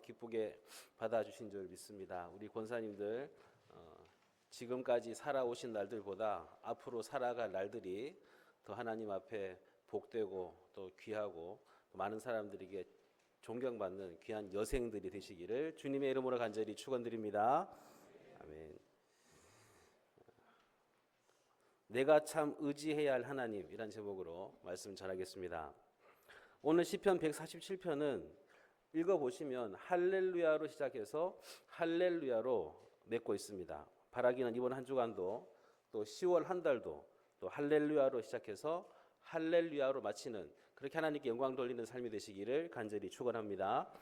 기쁘게 받아주신 줄 믿습니다. 우리 권사님들 지금까지 살아오신 날들보다 앞으로 살아갈 날들이 더 하나님 앞에 복되고 또 귀하고 많은 사람들에게 존경받는 귀한 여생들이 되시기를 주님의 이름으로 간절히 축원드립니다. 아멘. 내가 참 의지해야 할 하나님이란 제목으로 말씀 전하겠습니다. 오늘 시편 147편은 읽어보시면 할렐루야로 시작해서 할렐루야로 맺고 있습니다. 바라기는 이번 한 주간도 또 10월 한 달도 또 할렐루야로 시작해서 할렐루야로 마치는 그렇게 하나님께 영광 돌리는 삶이 되시기를 간절히 축원합니다.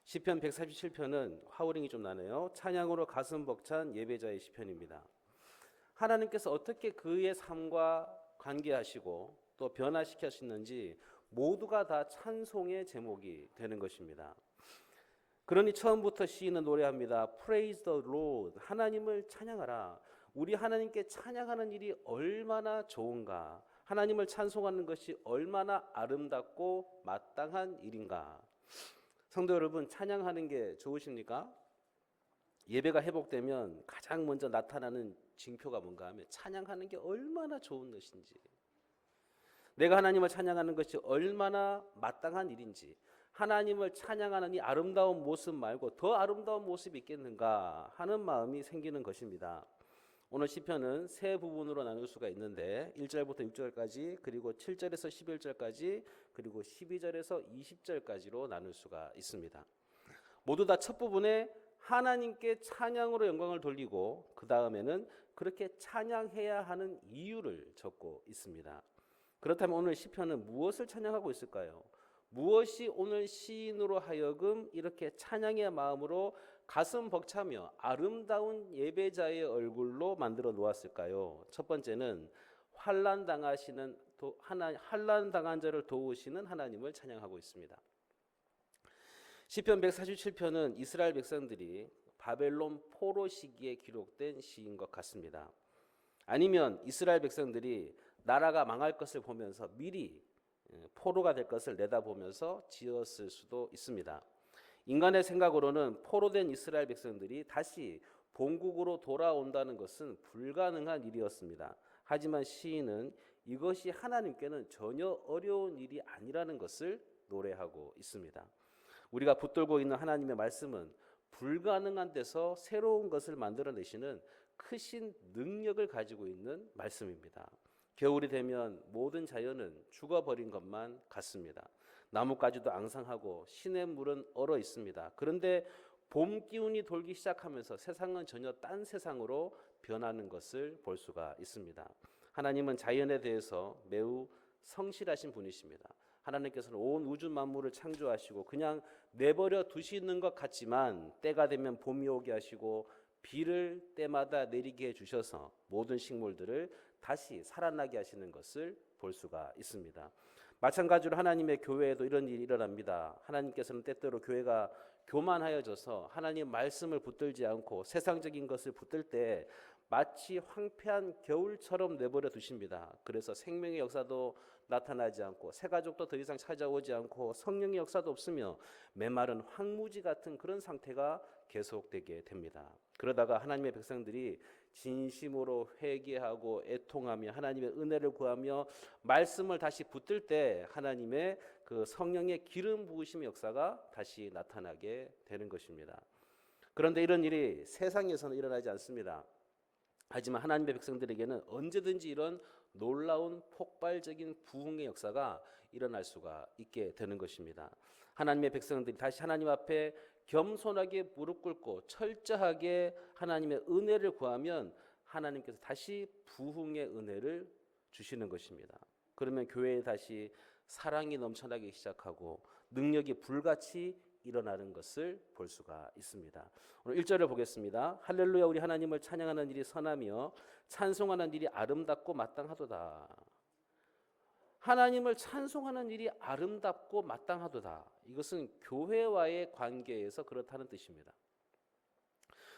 시편 147편은 화우링이 좀 나네요. 찬양으로 가슴 벅찬 예배자의 시편입니다. 하나님께서 어떻게 그의 삶과 관계하시고 또 변화시키셨는지 모두가 다 찬송의 제목이 되는 것입니다. 그러니 처음부터 시인은 노래합니다. Praise the Lord. 하나님을 찬양하라. 우리 하나님께 찬양하는 일이 얼마나 좋은가. 하나님을 찬송하는 것이 얼마나 아름답고 마땅한 일인가. 성도 여러분, 찬양하는 게 좋으십니까? 예배가 회복되면 가장 먼저 나타나는 징표가 뭔가 하면 찬양하는 게 얼마나 좋은 것인지, 내가 하나님을 찬양하는 것이 얼마나 마땅한 일인지, 하나님을 찬양하는 이 아름다운 모습 말고 더 아름다운 모습이 있겠는가 하는 마음이 생기는 것입니다. 오늘 시편은 세 부분으로 나눌 수가 있는데 1절부터 6절까지, 그리고 7절에서 11절까지, 그리고 12절에서 20절까지로 나눌 수가 있습니다. 모두 다 첫 부분에 하나님께 찬양으로 영광을 돌리고 그 다음에는 그렇게 찬양해야 하는 이유를 적고 있습니다. 그렇다면 오늘 시편은 무엇을 찬양하고 있을까요? 무엇이 오늘 시인으로 하여금 이렇게 찬양의 마음으로 가슴 벅차며 아름다운 예배자의 얼굴로 만들어 놓았을까요? 첫 번째는 환난 당한 자를 도우시는 하나님을 찬양하고 있습니다. 시편 147편은 이스라엘 백성들이 바벨론 포로 시기에 기록된 시인 것 같습니다. 아니면 이스라엘 백성들이 나라가 망할 것을 보면서 미리 포로가 될 것을 내다보면서 지었을 수도 있습니다. 인간의 생각으로는 포로된 이스라엘 백성들이 다시 본국으로 돌아온다는 것은 불가능한 일이었습니다. 하지만 시인은 이것이 하나님께는 전혀 어려운 일이 아니라는 것을 노래하고 있습니다. 우리가 붙들고 있는 하나님의 말씀은 불가능한 데서 새로운 것을 만들어내시는 크신 능력을 가지고 있는 말씀입니다. 겨울이 되면 모든 자연은 죽어버린 것만 같습니다. 나뭇가지도 앙상하고 시냇물은 얼어 있습니다. 그런데 봄 기운이 돌기 시작하면서 세상은 전혀 딴 세상으로 변하는 것을 볼 수가 있습니다. 하나님은 자연에 대해서 매우 성실하신 분이십니다. 하나님께서는 온 우주 만물을 창조하시고 그냥 내버려 두시는 것 같지만 때가 되면 봄이 오게 하시고 비를 때마다 내리게 해주셔서 모든 식물들을 다시 살아나게 하시는 것을 볼 수가 있습니다. 마찬가지로 하나님의 교회에도 이런 일이 일어납니다. 하나님께서는 때때로 교회가 교만하여져서 하나님 말씀을 붙들지 않고 세상적인 것을 붙들 때 마치 황폐한 겨울처럼 내버려 두십니다. 그래서 생명의 역사도 나타나지 않고 새가족도 더 이상 찾아오지 않고 성령의 역사도 없으며 메마른 황무지 같은 그런 상태가 계속되게 됩니다. 그러다가 하나님의 백성들이 진심으로 회개하고 애통하며 하나님의 은혜를 구하며 말씀을 다시 붙들 때 하나님의 그 성령의 기름 부으심의 역사가 다시 나타나게 되는 것입니다. 그런데 이런 일이 세상에서는 일어나지 않습니다. 하지만 하나님의 백성들에게는 언제든지 이런 놀라운 폭발적인 부흥의 역사가 일어날 수가 있게 되는 것입니다. 하나님의 백성들이 다시 하나님 앞에 겸손하게 무릎 꿇고 철저하게 하나님의 은혜를 구하면 하나님께서 다시 부흥의 은혜를 주시는 것입니다. 그러면 교회에 다시 사랑이 넘쳐나기 시작하고 능력이 불같이 일어나는 것을 볼 수가 있습니다. 오늘 1절을 보겠습니다. 할렐루야, 우리 하나님을 찬양하는 일이 선하며 찬송하는 일이 아름답고 마땅하도다. 하나님을 찬송하는 일이 아름답고 마땅하도다. 이것은 교회와의 관계에서 그렇다는 뜻입니다.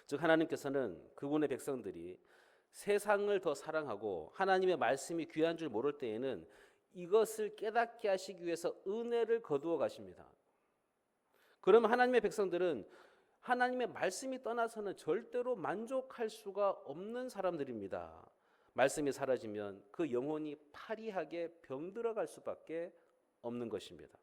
즉 하나님께서는 그분의 백성들이 세상을 더 사랑하고 하나님의 말씀이 귀한 줄 모를 때에는 이것을 깨닫게 하시기 위해서 은혜를 거두어 가십니다. 그러면 하나님의 백성들은 하나님의 말씀이 떠나서는 절대로 만족할 수가 없는 사람들입니다. 말씀이 사라지면 그 영혼이 파리하게 병들어갈 수밖에 없는 것입니다.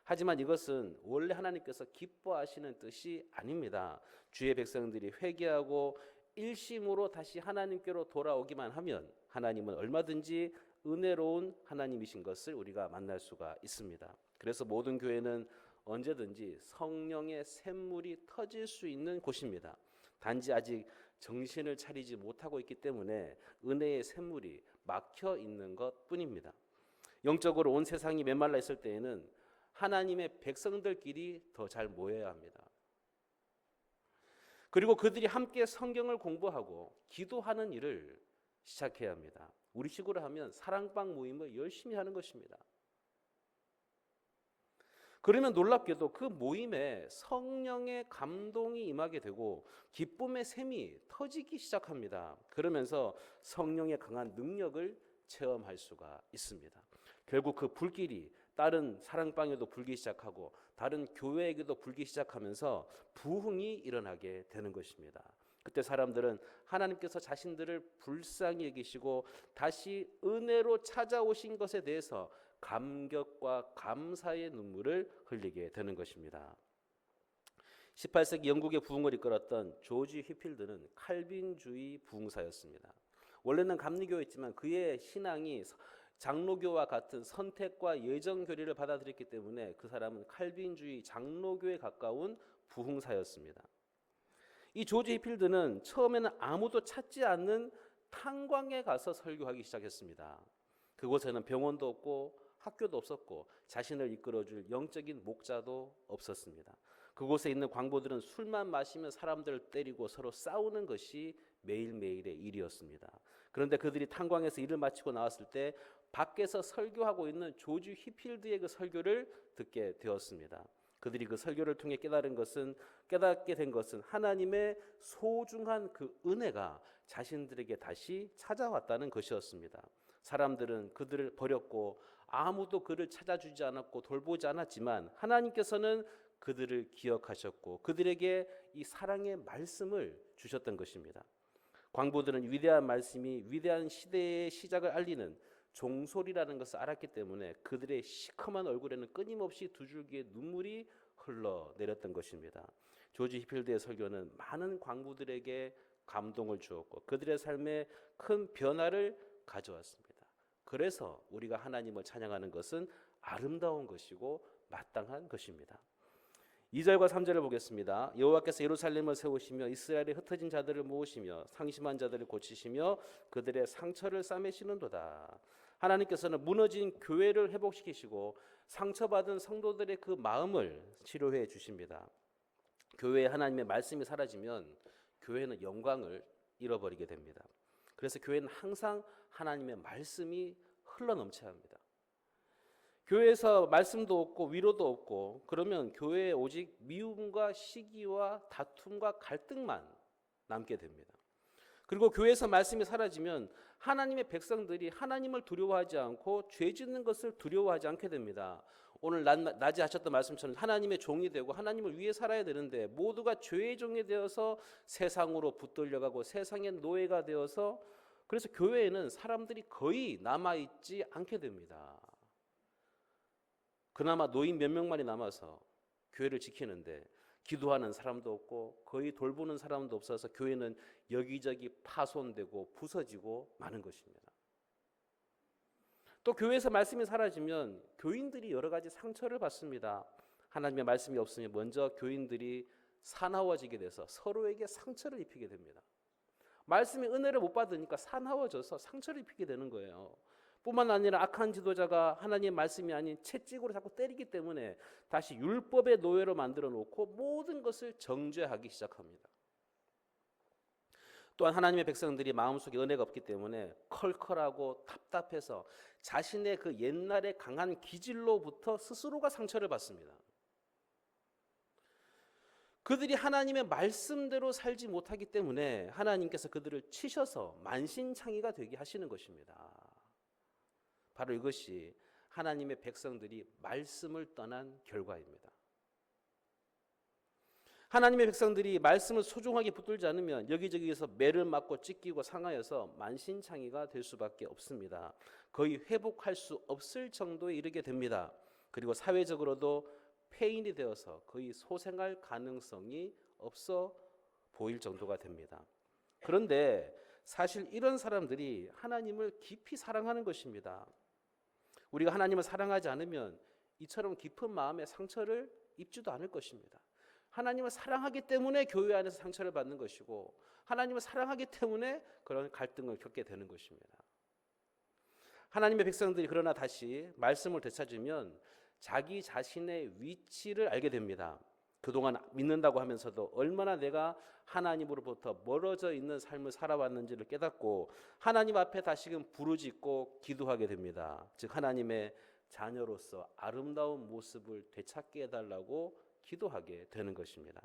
하지만 이것은 원래 하나님께서 기뻐하시는 뜻이 아닙니다. 주의 백성들이 회개하고 일심으로 다시 하나님께로 돌아오기만 하면 하나님은 얼마든지 은혜로운 하나님이신 것을 우리가 만날 수가 있습니다. 그래서 모든 교회는 언제든지 성령의 샘물이 터질 수 있는 곳입니다. 단지 아직 정신을 차리지 못하고 있기 때문에 은혜의 샘물이 막혀 있는 것뿐입니다. 영적으로 온 세상이 메말라 있을 때에는 하나님의 백성들끼리 더 잘 모여야 합니다. 그리고 그들이 함께 성경을 공부하고 기도하는 일을 시작해야 합니다. 우리식으로 하면 사랑방 모임을 열심히 하는 것입니다. 그러면 놀랍게도 그 모임에 성령의 감동이 임하게 되고 기쁨의 샘이 터지기 시작합니다. 그러면서 성령의 강한 능력을 체험할 수가 있습니다. 결국 그 불길이 다른 사랑방에도 불기 시작하고 다른 교회에게도 불기 시작하면서 부흥이 일어나게 되는 것입니다. 그때 사람들은 하나님께서 자신들을 불쌍히 여기시고 다시 은혜로 찾아오신 것에 대해서 감격과 감사의 눈물을 흘리게 되는 것입니다. 18세기 영국의 부흥을 이끌었던 조지 휘필드는 칼빈주의 부흥사였습니다. 원래는 감리교였지만 그의 신앙이 장로교와 같은 선택과 예정 교리를 받아들였기 때문에 그 사람은 칼빈주의 장로교에 가까운 부흥사였습니다. 이 조지 휘필드는 처음에는 아무도 찾지 않는 탄광에 가서 설교하기 시작했습니다. 그곳에는 병원도 없고 학교도 없었고 자신을 이끌어줄 영적인 목자도 없었습니다. 그곳에 있는 광부들은 술만 마시면 사람들을 때리고 서로 싸우는 것이 매일매일의 일이었습니다. 그런데 그들이 탄광에서 일을 마치고 나왔을 때 밖에서 설교하고 있는 조지 휘필드의 그 설교를 듣게 되었습니다. 그들이 그 설교를 통해 깨닫게 된 것은 하나님의 소중한 그 은혜가 자신들에게 다시 찾아왔다는 것이었습니다. 사람들은 그들을 버렸고 아무도 그를 찾아주지 않았고 돌보지 않았지만 하나님께서는 그들을 기억하셨고 그들에게 이 사랑의 말씀을 주셨던 것입니다. 광부들은 위대한 말씀이 위대한 시대의 시작을 알리는 종소리라는 것을 알았기 때문에 그들의 시커먼 얼굴에는 끊임없이 두 줄기의 눈물이 흘러내렸던 것입니다. 조지 히필드의 설교는 많은 광부들에게 감동을 주었고 그들의 삶에 큰 변화를 가져왔습니다. 그래서 우리가 하나님을 찬양하는 것은 아름다운 것이고 마땅한 것입니다. 2절과 3절을 보겠습니다. 여호와께서 예루살렘을 세우시며 이스라엘의 흩어진 자들을 모으시며 상심한 자들을 고치시며 그들의 상처를 싸매시는도다. 하나님께서는 무너진 교회를 회복시키시고 상처받은 성도들의 그 마음을 치료해 주십니다. 교회에 하나님의 말씀이 사라지면 교회는 영광을 잃어버리게 됩니다. 그래서 교회는 항상 하나님의 말씀이 흘러넘쳐야 합니다. 교회에서 말씀도 없고 위로도 없고 그러면 교회에 오직 미움과 시기와 다툼과 갈등만 남게 됩니다. 그리고 교회에서 말씀이 사라지면 하나님의 백성들이 하나님을 두려워하지 않고 죄 짓는 것을 두려워하지 않게 됩니다. 오늘 낮에 하셨던 말씀처럼 하나님의 종이 되고 하나님을 위해 살아야 되는데 모두가 죄의 종이 되어서 세상으로 붙들려가고 세상의 노예가 되어서 그래서 교회에는 사람들이 거의 남아있지 않게 됩니다. 그나마 노인 몇 명만이 남아서 교회를 지키는데 기도하는 사람도 없고 거의 돌보는 사람도 없어서 교회는 여기저기 파손되고 부서지고 마는 것입니다. 또 교회에서 말씀이 사라지면 교인들이 여러 가지 상처를 받습니다. 하나님의 말씀이 없으면 먼저 교인들이 사나워지게 돼서 서로에게 상처를 입히게 됩니다. 말씀이 은혜를 못 받으니까 사나워져서 상처를 입히게 되는 거예요. 뿐만 아니라 악한 지도자가 하나님의 말씀이 아닌 채찍으로 자꾸 때리기 때문에 다시 율법의 노예로 만들어 놓고 모든 것을 정죄하기 시작합니다. 또한 하나님의 백성들이 마음속에 은혜가 없기 때문에 컬컬하고 답답해서 자신의 그 옛날의 강한 기질로부터 스스로가 상처를 받습니다. 그들이 하나님의 말씀대로 살지 못하기 때문에 하나님께서 그들을 치셔서 만신창이가 되게 하시는 것입니다. 바로 이것이 하나님의 백성들이 말씀을 떠난 결과입니다. 하나님의 백성들이 말씀을 소중하게 붙들지 않으면 여기저기에서 매를 맞고 찢기고 상하여서 만신창이가 될 수밖에 없습니다. 거의 회복할 수 없을 정도에 이르게 됩니다. 그리고 사회적으로도 폐인이 되어서 거의 소생할 가능성이 없어 보일 정도가 됩니다. 그런데 사실 이런 사람들이 하나님을 깊이 사랑하는 것입니다. 우리가 하나님을 사랑하지 않으면 이처럼 깊은 마음의 상처를 입지도 않을 것입니다. 하나님을 사랑하기 때문에 교회 안에서 상처를 받는 것이고 하나님을 사랑하기 때문에 그런 갈등을 겪게 되는 것입니다. 하나님의 백성들이 그러나 다시 말씀을 되찾으면 자기 자신의 위치를 알게 됩니다. 그동안 믿는다고 하면서도 얼마나 내가 하나님으로부터 멀어져 있는 삶을 살아왔는지를 깨닫고 하나님 앞에 다시금 부르짖고 기도하게 됩니다. 즉 하나님의 자녀로서 아름다운 모습을 되찾게 해달라고 기도하게 되는 것입니다.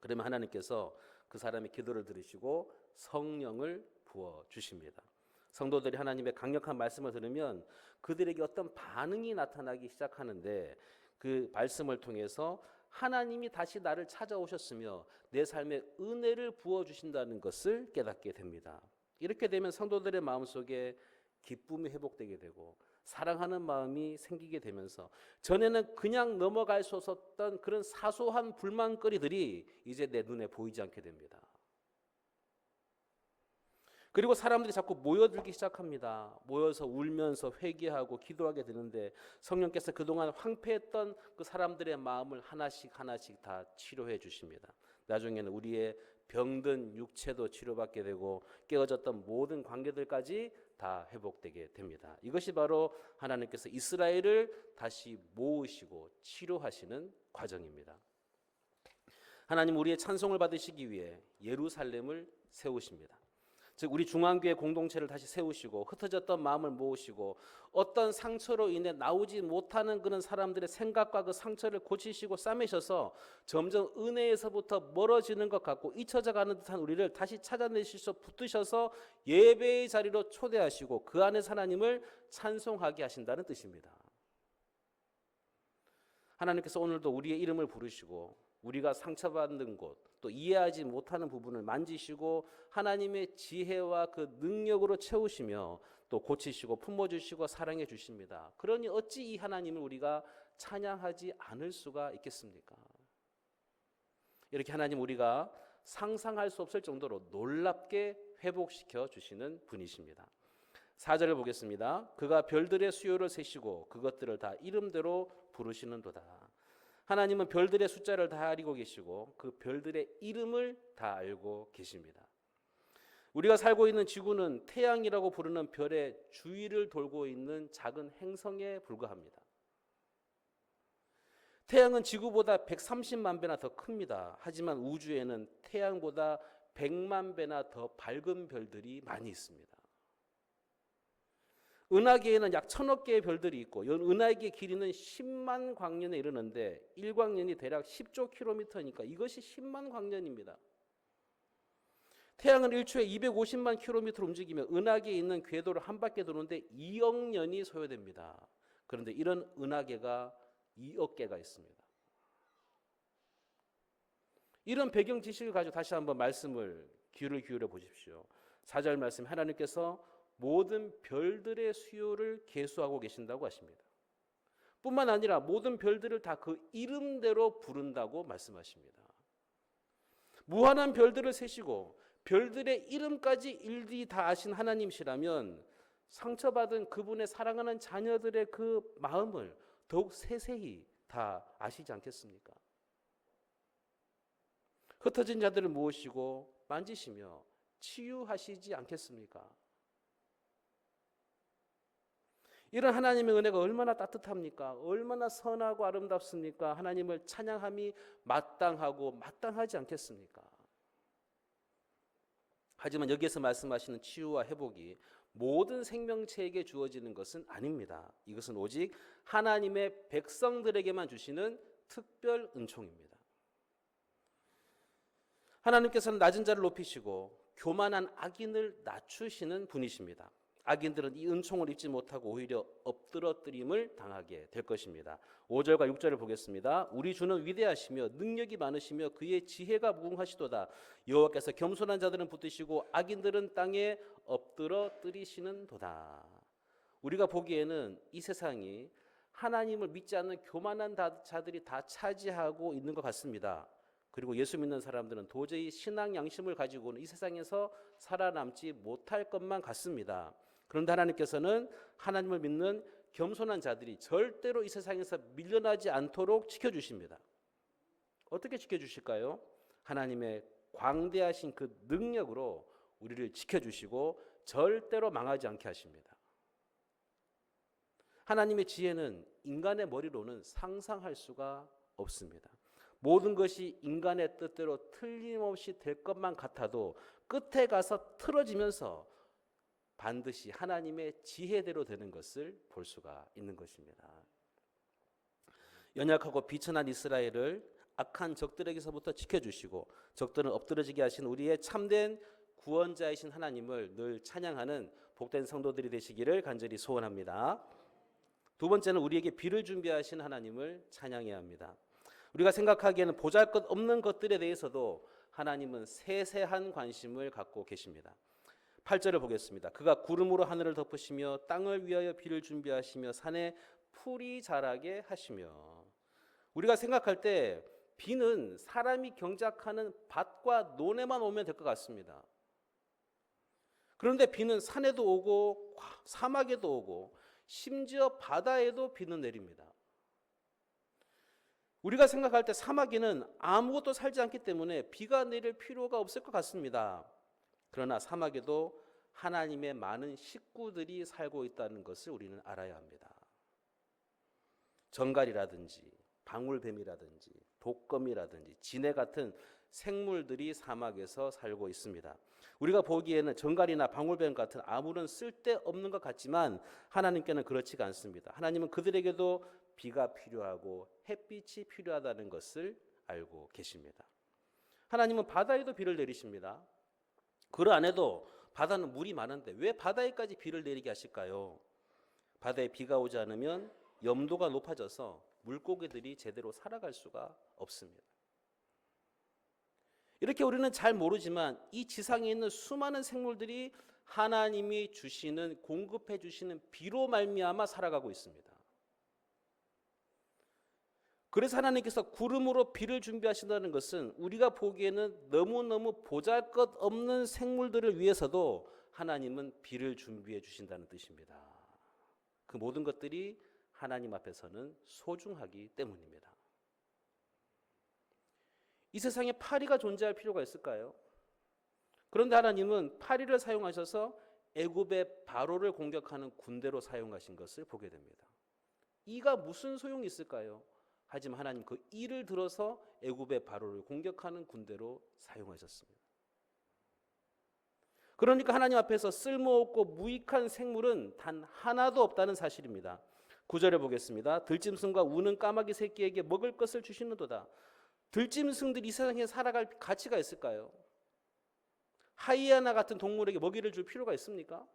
그러면 하나님께서 그 사람의 기도를 들으시고 성령을 부어주십니다. 성도들이 하나님의 강력한 말씀을 들으면 그들에게 어떤 반응이 나타나기 시작하는데 그 말씀을 통해서 하나님이 다시 나를 찾아오셨으며 내 삶에 은혜를 부어주신다는 것을 깨닫게 됩니다. 이렇게 되면 성도들의 마음속에 기쁨이 회복되게 되고 사랑하는 마음이 생기게 되면서 전에는 그냥 넘어갈 수 없었던 그런 사소한 불만거리들이 이제 내 눈에 보이지 않게 됩니다. 그리고 사람들이 자꾸 모여들기 시작합니다. 모여서 울면서 회개하고 기도하게 되는데 성령께서 그동안 황폐했던 그 사람들의 마음을 하나씩 다 치료해 주십니다. 나중에는 우리의 병든 육체도 치료받게 되고 깨어졌던 모든 관계들까지 다 회복되게 됩니다. 이것이 바로 하나님께서 이스라엘을 다시 모으시고 치료하시는 과정입니다. 하나님 우리의 찬송을 받으시기 위해 예루살렘을 세우십니다. 즉 우리 중앙교회 공동체를 다시 세우시고 흩어졌던 마음을 모으시고 어떤 상처로 인해 나오지 못하는 그런 사람들의 생각과 그 상처를 고치시고 싸매셔서 점점 은혜에서부터 멀어지는 것 같고 잊혀져 가는 듯한 우리를 다시 찾아내시서 붙드셔서 예배의 자리로 초대하시고 그 안에 하나님을 찬송하게 하신다는 뜻입니다. 하나님께서 오늘도 우리의 이름을 부르시고 우리가 상처받는 곳, 또 이해하지 못하는 부분을 만지시고 하나님의 지혜와 그 능력으로 채우시며 또 고치시고 품어주시고 사랑해 주십니다. 그러니 어찌 이 하나님을 우리가 찬양하지 않을 수가 있겠습니까? 이렇게 하나님 우리가 상상할 수 없을 정도로 놀랍게 회복시켜 주시는 분이십니다. 4절을 보겠습니다. 그가 별들의 수요를 세시고 그것들을 다 이름대로 부르시는도다. 하나님은 별들의 숫자를 다 알고 계시고 그 별들의 이름을 다 알고 계십니다. 우리가 살고 있는 지구는 태양이라고 부르는 별의 주위를 돌고 있는 작은 행성에 불과합니다. 태양은 지구보다 130만 배나 더 큽니다. 하지만 우주에는 태양보다 100만 배나 더 밝은 별들이 많이 있습니다. 은하계에는 약 1000억 개의 별들이 있고 은하계의 길이는 10만 광년에 이르는데 1광년이 대략 10조 킬로미터니까 이것이 10만 광년입니다. 태양은 1초에 250만 킬로미터를 움직이며 은하계에 있는 궤도를 한 바퀴 도는데 2억 년이 소요됩니다. 그런데 이런 은하계가 2억 개가 있습니다. 이런 배경 지식을 가지고 다시 한번 말씀을 귀를 기울여 보십시오. 4절 말씀 하나님께서 모든 별들의 수요를 계수하고 계신다고 하십니다. 뿐만 아니라 모든 별들을 다 그 이름대로 부른다고 말씀하십니다. 무한한 별들을 세시고 별들의 이름까지 일일이 다 아신 하나님이시라면 상처받은 그분의 사랑하는 자녀들의 그 마음을 더욱 세세히 다 아시지 않겠습니까? 흩어진 자들을 모으시고 만지시며 치유하시지 않겠습니까? 이런 하나님의 은혜가 얼마나 따뜻합니까? 얼마나 선하고 아름답습니까? 하나님을 찬양함이 마땅하고 마땅하지 않겠습니까? 하지만 여기에서 말씀하시는 치유와 회복이 모든 생명체에게 주어지는 것은 아닙니다. 이것은 오직 하나님의 백성들에게만 주시는 특별 은총입니다. 하나님께서는 낮은 자를 높이시고 교만한 악인을 낮추시는 분이십니다. 악인들은 이 은총을 입지 못하고 오히려 엎드러뜨림을 당하게 될 것입니다. 5절과 6절을 보겠습니다. 우리 주는 위대하시며 능력이 많으시며 그의 지혜가 무궁하시도다. 여호와께서 겸손한 자들은 붙드시고 악인들은 땅에 엎드러뜨리시는도다. 우리가 보기에는 이 세상이 하나님을 믿지 않는 교만한 자들이 다 차지하고 있는 것 같습니다. 그리고 예수 믿는 사람들은 도저히 신앙 양심을 가지고는 이 세상에서 살아남지 못할 것만 같습니다. 그런데 하나님께서는 하나님을 믿는 겸손한 자들이 절대로 이 세상에서 밀려나지 않도록 지켜주십니다. 어떻게 지켜주실까요? 하나님의 광대하신 그 능력으로 우리를 지켜주시고 절대로 망하지 않게 하십니다. 하나님의 지혜는 인간의 머리로는 상상할 수가 없습니다. 모든 것이 인간의 뜻대로 틀림없이 될 것만 같아도 끝에 가서 틀어지면서 반드시 하나님의 지혜대로 되는 것을 볼 수가 있는 것입니다. 연약하고 비천한 이스라엘을 악한 적들에게서부터 지켜주시고 적들은 엎드러지게 하신 우리의 참된 구원자이신 하나님을 늘 찬양하는 복된 성도들이 되시기를 간절히 소원합니다. 두 번째는 우리에게 비를 준비하신 하나님을 찬양해야 합니다. 우리가 생각하기에는 보잘것없는 것들에 대해서도 하나님은 세세한 관심을 갖고 계십니다. 8절을 보겠습니다. 그가 구름으로 하늘을 덮으시며 땅을 위하여 비를 준비하시며 산에 풀이 자라게 하시며. 우리가 생각할 때 비는 사람이 경작하는 밭과 논에만 오면 될 것 같습니다. 그런데 비는 산에도 오고 사막에도 오고 심지어 바다에도 비는 내립니다. 우리가 생각할 때 사마귀는 아무것도 살지 않기 때문에 비가 내릴 필요가 없을 것 같습니다. 그러나 사막에도 하나님의 많은 식구들이 살고 있다는 것을 우리는 알아야 합니다. 정갈이라든지 방울뱀이라든지 독거미라든지 진해 같은 생물들이 사막에서 살고 있습니다. 우리가 보기에는 정갈이나 방울뱀 같은 아무런 쓸데없는 것 같지만 하나님께는 그렇지가 않습니다. 하나님은 그들에게도 비가 필요하고 햇빛이 필요하다는 것을 알고 계십니다. 하나님은 바다에도 비를 내리십니다. 그 안에도 바다는 물이 많은데 왜 바다에까지 비를 내리게 하실까요? 바다에 비가 오지 않으면 염도가 높아져서 물고기들이 제대로 살아갈 수가 없습니다. 이렇게 우리는 잘 모르지만 이 지상에 있는 수많은 생물들이 하나님이 주시는 공급해 주시는 비로 말미암아 살아가고 있습니다. 그래서 하나님께서 구름으로 비를 준비하신다는 것은 우리가 보기에는 너무너무 보잘것없는 생물들을 위해서도 하나님은 비를 준비해 주신다는 뜻입니다. 그 모든 것들이 하나님 앞에서는 소중하기 때문입니다. 이 세상에 파리가 존재할 필요가 있을까요? 그런데 하나님은 파리를 사용하셔서 애굽의 바로를 공격하는 군대로 사용하신 것을 보게 됩니다. 이가 무슨 소용이 있을까요? 하지만 하나님 그 이를 들어서 애굽의 바로를 공격하는 군대로 사용하셨습니다. 그러니까 하나님 앞에서 쓸모없고 무익한 생물은 단 하나도 없다는 사실입니다. 9절에 보겠습니다. 들짐승과 우는 까마귀 새끼에게 먹을 것을 주시는도다. 들짐승들이 이 세상에 살아갈 가치가 있을까요? 하이에나 같은 동물에게 먹이를 줄 필요가 있습니까?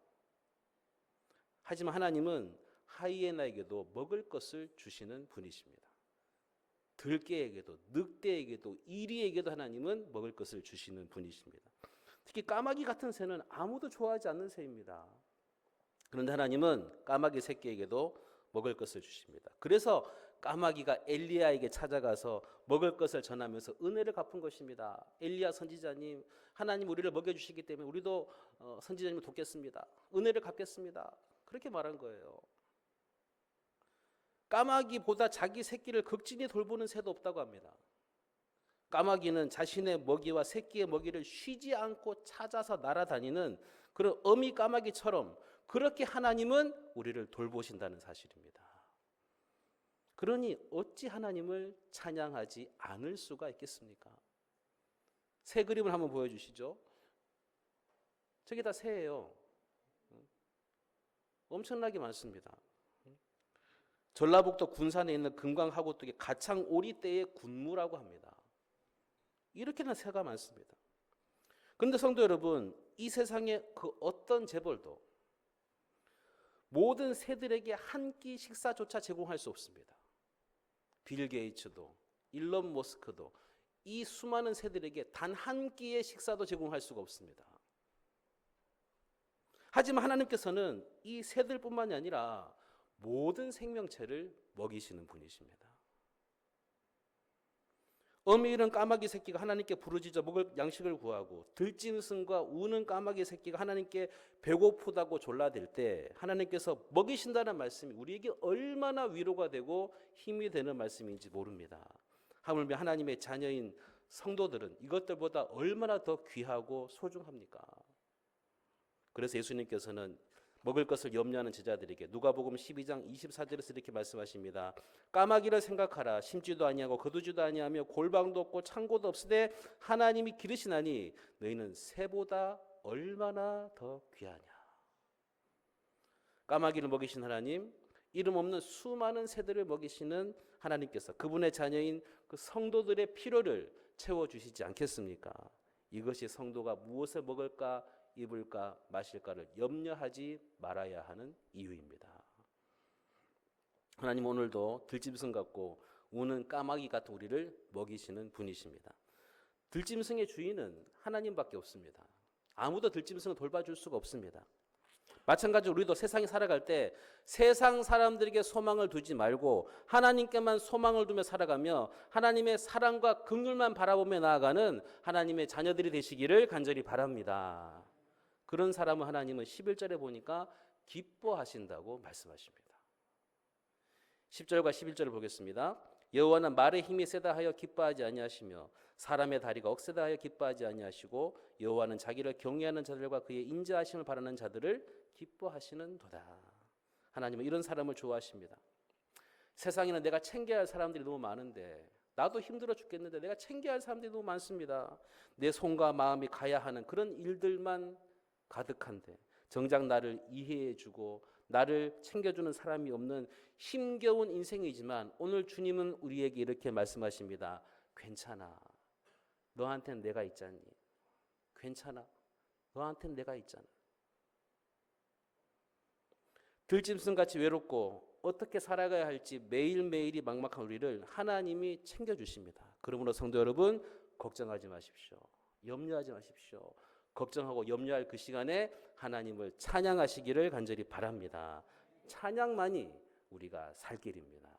하지만 하나님은 하이에나에게도 먹을 것을 주시는 분이십니다. 들깨에게도 늑대에게도 이리에게도 하나님은 먹을 것을 주시는 분이십니다. 특히 까마귀 같은 새는 아무도 좋아하지 않는 새입니다. 그런데 하나님은 까마귀 새끼에게도 먹을 것을 주십니다. 그래서 까마귀가 엘리야에게 찾아가서 먹을 것을 전하면서 은혜를 갚은 것입니다. 엘리야 선지자님, 하나님 우리를 먹여주시기 때문에 우리도 선지자님을 돕겠습니다. 은혜를 갚겠습니다. 그렇게 말한 거예요. 까마귀보다 자기 새끼를 극진히 돌보는 새도 없다고 합니다. 까마귀는 자신의 먹이와 새끼의 먹이를 쉬지 않고 찾아서 날아다니는 그런 어미 까마귀처럼 그렇게 하나님은 우리를 돌보신다는 사실입니다. 그러니 어찌 하나님을 찬양하지 않을 수가 있겠습니까? 새 그림을 한번 보여주시죠. 저게 다 새예요. 엄청나게 많습니다. 전라북도 군산에 있는 금강하구뚝의 가창 오리떼의 군무라고 합니다. 이렇게나 새가 많습니다. 그런데 성도 여러분, 이 세상의 그 어떤 재벌도 모든 새들에게 한 끼 식사조차 제공할 수 없습니다. 빌 게이츠도 일론 머스크도 이 수많은 새들에게 단 한 끼의 식사도 제공할 수가 없습니다. 하지만 하나님께서는 이 새들뿐만이 아니라 모든 생명체를 먹이시는 분이십니다. 어미 잃은 까마귀 새끼가 하나님께 부르짖어 먹을 양식을 구하고 들짐승과 우는 까마귀 새끼가 하나님께 배고프다고 졸라댈 때 하나님께서 먹이신다는 말씀이 우리에게 얼마나 위로가 되고 힘이 되는 말씀인지 모릅니다. 하물며 하나님의 자녀인 성도들은 이것들보다 얼마나 더 귀하고 소중합니까? 그래서 예수님께서는 먹을 것을 염려하는 제자들에게 누가복음 12장 24절에서 이렇게 말씀하십니다. 까마귀를 생각하라. 심지도 아니하고 거두지도 아니하며 골방도 없고 창고도 없으되 하나님이 기르시나니 너희는 새보다 얼마나 더 귀하냐. 까마귀를 먹이신 하나님, 이름 없는 수많은 새들을 먹이시는 하나님께서 그분의 자녀인 그 성도들의 필요를 채워주시지 않겠습니까? 이것이 성도가 무엇을 먹을까 입을까 마실까를 염려하지 말아야 하는 이유입니다. 하나님 오늘도 들짐승 같고 우는 까마귀 같은 우리를 먹이시는 분이십니다. 들짐승의 주인은 하나님밖에 없습니다. 아무도 들짐승을 돌봐줄 수가 없습니다. 마찬가지로 우리도 세상에 살아갈 때 세상 사람들에게 소망을 두지 말고 하나님께만 소망을 두며 살아가며 하나님의 사랑과 긍휼만 바라보며 나아가는 하나님의 자녀들이 되시기를 간절히 바랍니다. 그런 사람은 하나님은 11절에 보니까 기뻐하신다고 말씀하십니다. 10절과 11절을 보겠습니다. 여호와는 말의 힘이 세다 하여 기뻐하지 아니하시며 사람의 다리가 억세다 하여 기뻐하지 아니하시고 여호와는 자기를 경외하는 자들과 그의 인자하심을 바라는 자들을 기뻐하시는도다. 하나님은 이런 사람을 좋아하십니다. 세상에는 내가 챙겨야 할 사람들이 너무 많은데 나도 힘들어 죽겠는데 내가 챙겨야 할 사람들이 너무 많습니다. 내 손과 마음이 가야 하는 그런 일들만 가득한데 정작 나를 이해해주고 나를 챙겨주는 사람이 없는 힘겨운 인생이지만 오늘 주님은 우리에게 이렇게 말씀하십니다. 괜찮아. 너한테는 내가 있잖니. 괜찮아. 너한테는 내가 있잖아. 들짐승같이 외롭고 어떻게 살아가야 할지 매일매일이 막막한 우리를 하나님이 챙겨주십니다. 그러므로 성도 여러분 걱정하지 마십시오. 염려하지 마십시오. 걱정하고 염려할 그 시간에 하나님을 찬양하시기를 간절히 바랍니다. 찬양만이 우리가 살 길입니다.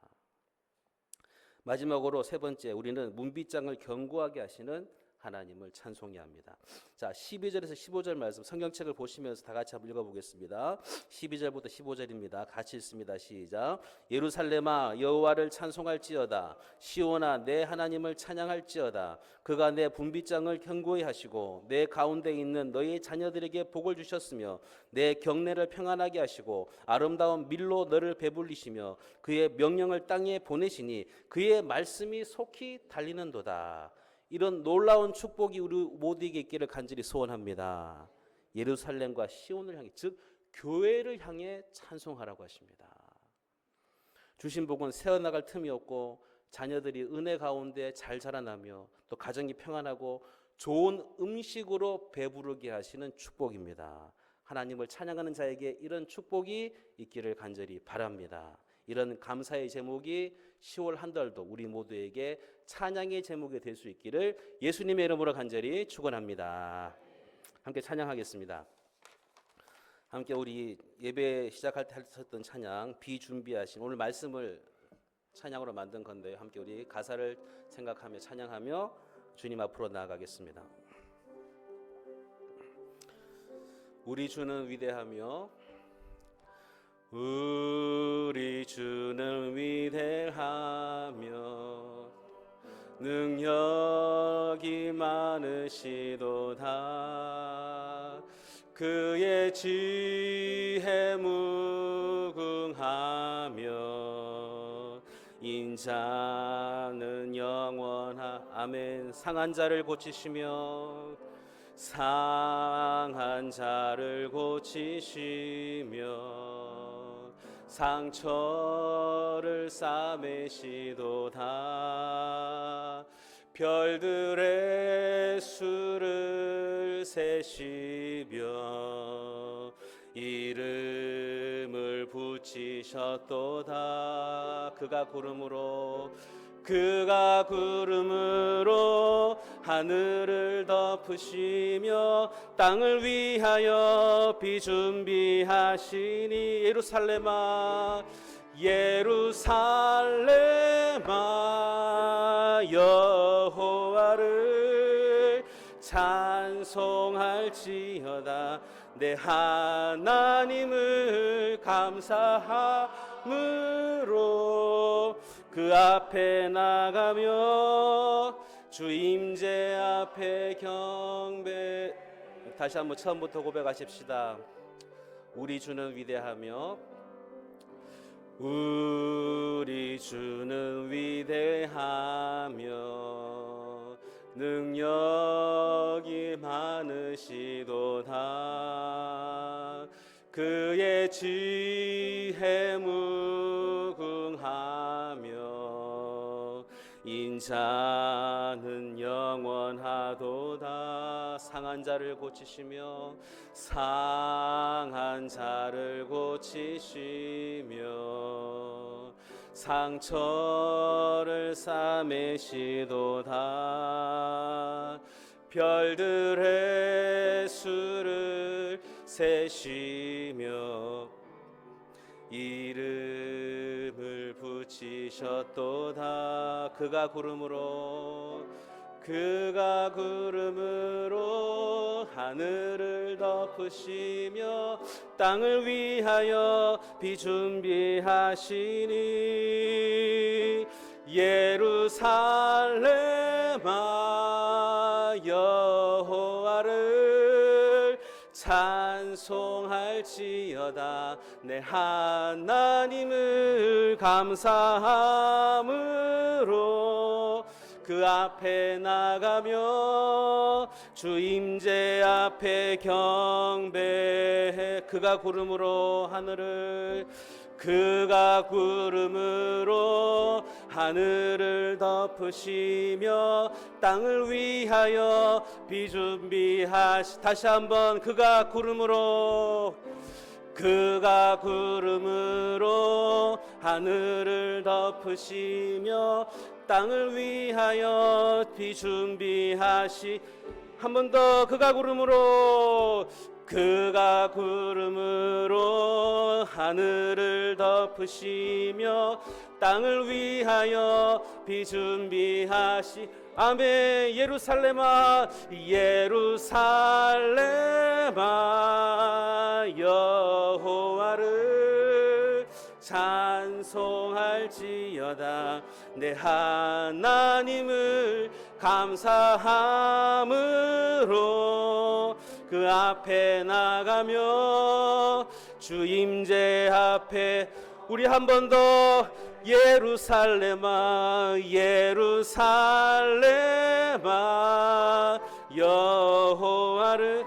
마지막으로 세 번째, 우리는 문빗장을 견고하게 하시는 하나님을 찬송해야 합니다. 자, 12절에서 15절 말씀 성경책을 보시면서 다 같이 한번 읽어보겠습니다. 12절부터 15절입니다. 같이 읽습니다. 시작. 예루살렘아 여호와를 찬송할지어다. 시온아 내 하나님을 찬양할지어다. 그가 내 분빗장을 견고히 하시고 내 가운데 있는 너희 자녀들에게 복을 주셨으며 내 경내를 평안하게 하시고 아름다운 밀로 너를 배불리시며 그의 명령을 땅에 보내시니 그의 말씀이 속히 달리는도다. 이런 놀라운 축복이 우리 모두에게 있기를 간절히 소원합니다. 예루살렘과 시온을 향해, 즉 교회를 향해 찬송하라고 하십니다. 주신 복은 새어나갈 틈이 없고 자녀들이 은혜 가운데 잘 자라나며 또 가정이 평안하고 좋은 음식으로 배부르게 하시는 축복입니다. 하나님을 찬양하는 자에게 이런 축복이 있기를 간절히 바랍니다. 이런 감사의 제목이 10월 한 달도 우리 모두에게 찬양의 제목이 될 수 있기를 예수님의 이름으로 간절히 축원합니다. 함께 찬양하겠습니다. 함께 우리 예배 시작할 때 하셨던 찬양 비준비하신 오늘 말씀을 찬양으로 만든 건데요. 함께 우리 가사를 생각하며 찬양하며 주님 앞으로 나아가겠습니다. 우리 주는 위대하며 우리 주는 위대하며 능력이 많으시도다. 그의 지혜 무궁하며 인자는 영원하. 아멘. 상한 자를 고치시며 상한 자를 고치시며 상처를 싸매시도다. 별들의 수를 세시며 이름을 붙이셨도다. 그가 구름으로 하늘을 덮으시며 땅을 위하여 비 준비하시니. 예루살렘아 여호와를 찬송할지어다. 내 하나님을 감사함으로 그 앞에 나가며 주 임재 앞에 경배. 다시 한번 처음부터 고백하십시다. 우리 주는 위대하며 우리 주는 위대하며 능력이 많으시도다. 그의 지혜 무궁하며 인자는 영원하도다. 상한 자를 고치시며 상처를 싸매시도다. 별들의 수를 세시며 이름을 붙이셨도다. 그가 구름으로 하늘을 덮으시며 땅을 위하여 비 준비하시니. 예루살렘아 여호와를 찬송할지어다. 내 하나님을 감사함으로 그 앞에 나가며 주 임재 앞에 경배해. 그가 구름으로 하늘을 덮으시며 땅을 위하여 비 준비하시. 다시 한번 그가 구름으로 하늘을 덮으시며 땅을 위하여 비 준비하시. 한 번 더 그가 구름으로 하늘을 덮으시며 땅을 위하여 비 준비하시. 아멘. 예루살렘아 여호와를 찬송할지어다. 내 하나님을 감사함으로 그 앞에 나가며 주 임재 앞에. 우리 한 번 더 예루살렘아 여호와를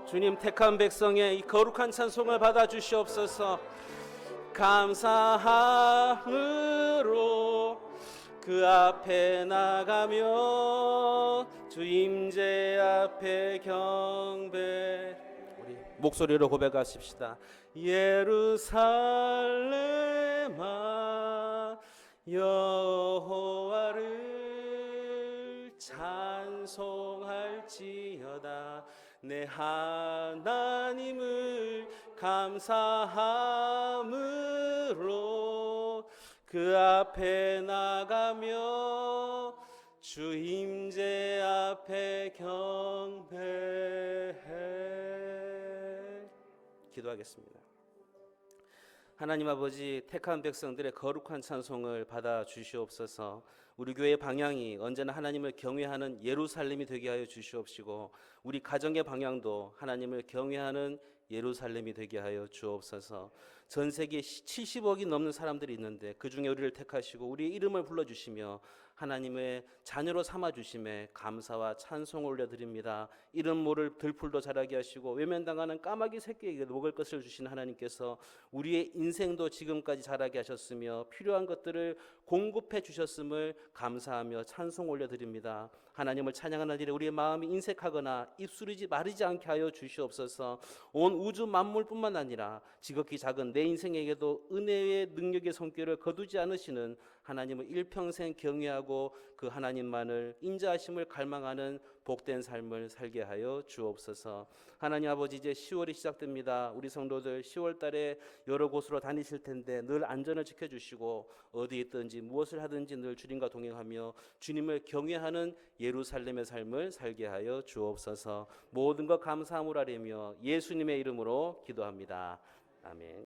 주님 택한 백성의 이 거룩한 찬송을 받아 주시옵소서. 감사함으로 그 앞에 나가며 주 임재 앞에 경배. 우리 목소리로 고백하십시다. 예루살렘아 여호와를 찬송할지어다. 내 하나님을 감사함으로 그 앞에 나가며 주 임재 앞에 경배해. 기도하겠습니다. 하나님 아버지, 택한 백성들의 거룩한 찬송을 받아 주시옵소서. 우리 교회의 방향이 언제나 하나님을 경외하는 예루살렘이 되게 하여 주시옵시고, 우리 가정의 방향도 하나님을 경외하는 예루살렘이 되게 하여 주옵소서. 전 세계에 70억이 넘는 사람들이 있는데 그 중에 우리를 택하시고 우리의 이름을 불러주시며 하나님의 자녀로 삼아 주심에 감사와 찬송을 올려드립니다. 이런 모를 들풀도 자라게 하시고 외면당하는 까마귀 새끼에게 먹을 것을 주신 하나님께서 우리의 인생도 지금까지 자라게 하셨으며 필요한 것들을 공급해 주셨음을 감사하며 찬송 올려드립니다. 하나님을 찬양하는 일에 우리의 마음이 인색하거나 입술이 마르지 않게 하여 주시옵소서. 온 우주 만물뿐만 아니라 지극히 작은 내 인생에게도 은혜의 능력의 손길을 거두지 않으시는 하나님을 일평생 경외하고 그 하나님만을 인자하심을 갈망하는 복된 삶을 살게 하여 주옵소서. 하나님 아버지, 이제 10월이 시작됩니다. 우리 성도들 10월 달에 여러 곳으로 다니실 텐데 늘 안전을 지켜주시고 어디 있든지 무엇을 하든지 늘 주님과 동행하며 주님을 경외하는 예루살렘의 삶을 살게 하여 주옵소서. 모든 것 감사함을 아뢰며 예수님의 이름으로 기도합니다. 아멘.